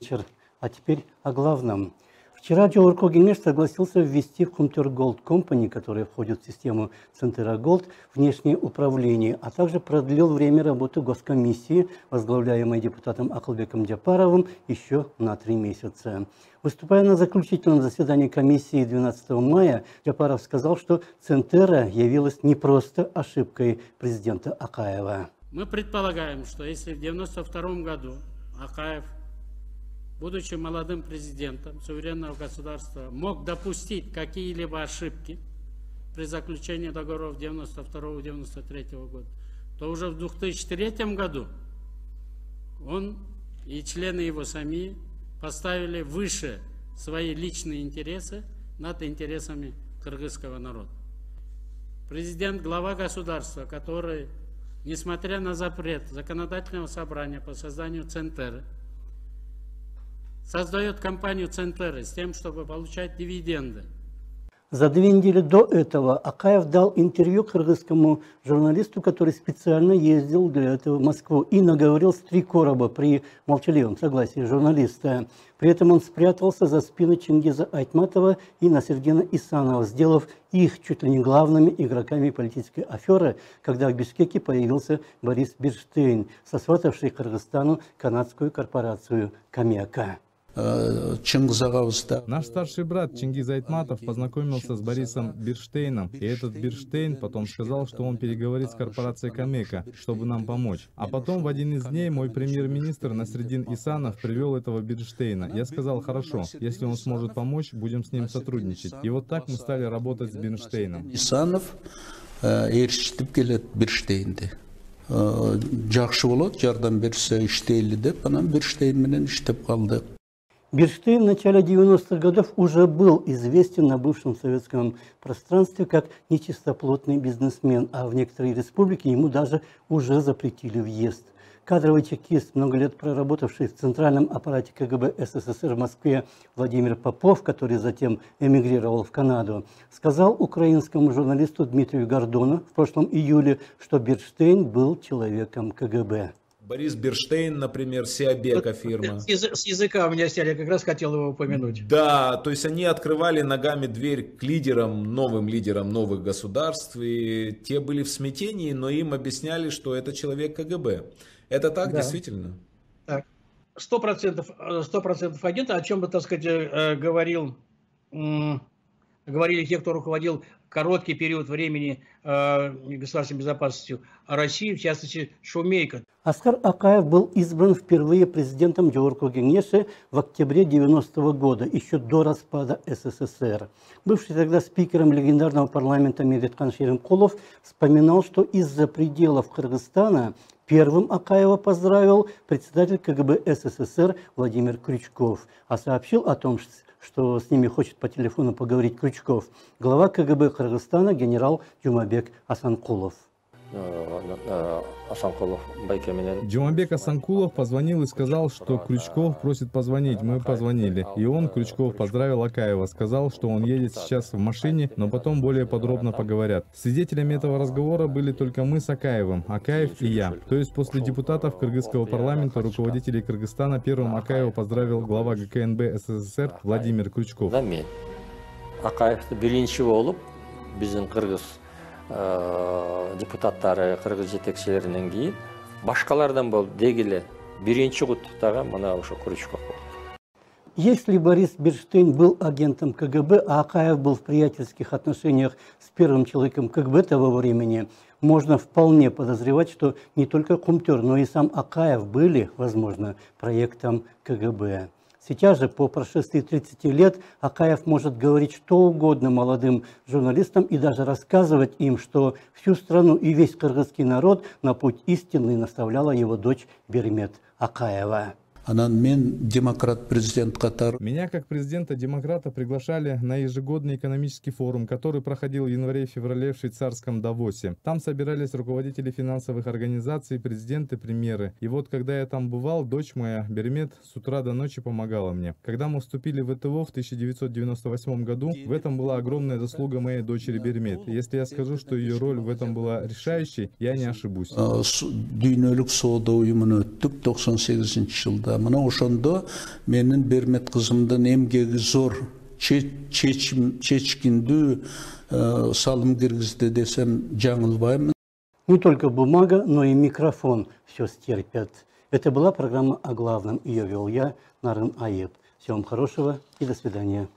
вечер. А теперь о главном. Вчера Жогорку Кеңеш согласился ввести в Хунтер Голд Company, которая входит в систему Центера Голд, внешнее управление, а также продлил время работы Госкомиссии, возглавляемой депутатом Акылбеком Джапаровым, еще на 3 месяца. Выступая на заключительном заседании комиссии 12 мая, Джапаров сказал, что Центера явилась не просто ошибкой президента Акаева. Мы предполагаем, что если в 1992 году Акаев, будучи молодым президентом суверенного государства, мог допустить какие-либо ошибки при заключении договоров 1992-1993 года, то уже в 2003 году он и члены его семьи поставили выше свои личные интересы над интересами кыргызского народа. Президент, глава государства, который, несмотря на запрет законодательного собрания по созданию Центеры, создает компанию Центеры с тем, чтобы получать дивиденды. За 2 недели до этого Акаев дал интервью кыргызскому журналисту, который специально ездил для этого в Москву, и наговорил с 3 короба при молчаливом согласии журналиста. При этом он спрятался за спиной Чингиза Айтматова и Насирдина Исанова, сделав их чуть ли не главными игроками политической аферы, когда в Бишкеке появился Борис Берштейн, сосватавший Кыргызстану канадскую корпорацию «Камека». Наш старший брат Чингиз Айтматов познакомился с Борисом Берштейном, и этот Берштейн потом сказал, что он переговорит с корпорацией Камека, чтобы нам помочь. А потом в один из дней мой премьер-министр Насирдин Исанов привел этого Берштейна. Я сказал: хорошо, если он сможет помочь, будем с ним сотрудничать. И вот так мы стали работать с Берштейном. Исанов еріштіп келеді Берштейнді. Жақшы болады, жардам берсе іштейлі деп, анан Берштейнменен іштеп қалды. Берштейн в начале 90-х годов уже был известен на бывшем советском пространстве как нечистоплотный бизнесмен, а в некоторые республики ему даже уже запретили въезд. Кадровый чекист, много лет проработавший в центральном аппарате КГБ СССР в Москве Владимир Попов, который затем эмигрировал в Канаду, сказал украинскому журналисту Дмитрию Гордону в прошлом июле, что Берштейн был человеком КГБ. Борис Берштейн, например, Сиабека фирма. С языка у меня сняли, я как раз хотел его упомянуть. Да, то есть они открывали ногами дверь к лидерам, новым лидерам новых государств, и те были в смятении, но им объясняли, что это человек КГБ. Это так, да. Действительно? Так. 100% агента, о чем бы, так сказать, говорили те, кто руководил короткий период времени государственной безопасностью России, в частности, Шумейко. Аскар Акаев был избран впервые президентом Жогорку Кеңеше в октябре 90-го года, еще до распада СССР. Бывший тогда спикером легендарного парламента Медеткан Шеримкулов вспоминал, что из-за пределов Кыргызстана первым Акаева поздравил председатель КГБ СССР Владимир Крючков, а сообщил о том, что с ними хочет по телефону поговорить Крючков, глава КГБ Кыргызстана генерал Жумабек Асанкулов. Жумабек Асанкулов позвонил и сказал, что Крючков просит позвонить. Мы позвонили. И он, Крючков, поздравил Акаева. Сказал, что он едет сейчас в машине, но потом более подробно поговорят. Свидетелями этого разговора были только мы с Акаевым, Акаев и я. То есть после депутатов кыргызского парламента, руководителей Кыргызстана, первым Акаева поздравил глава ГКНБ СССР Владимир Крючков. Акаев биринчи болуп, биздин кыргыз депутаттары, кыргыз жетекчилеринен кийин башкалардан болуп дегиле биринчи куттуктаган мына ошо Крючков болду. Если Борис Берштейн был агентом КГБ, а Акаев был в приятельских отношениях с первым человеком КГБ того времени, можно вполне подозревать, что не только Кумтер, но и сам Акаев были, возможно, проектом КГБ. Сейчас же, по прошествии 30 лет, Акаев может говорить что угодно молодым журналистам и даже рассказывать им, что всю страну и весь кыргызский народ на путь истинный наставляла его дочь Бермет Акаева. Меня как президента-демократа приглашали на ежегодный экономический форум, который проходил в январе-феврале в швейцарском Давосе. Там собирались руководители финансовых организаций, президенты, премьеры. И вот когда я там бывал, дочь моя, Бермет, с утра до ночи помогала мне. Когда мы вступили в ВТО в 1998 году, в этом была огромная заслуга моей дочери Бермет. Если я скажу, что ее роль в этом была решающей, я не ошибусь. Мына ошондо менин Бермет кызымдын эмгеги зор, чечкиндүү салым киргизди десем жаңылбайм. Не только бумага, но и микрофон все стерпят. Это была программа о главном. Ее вел я, Нарын Аеп. Всего вам хорошего и до свидания.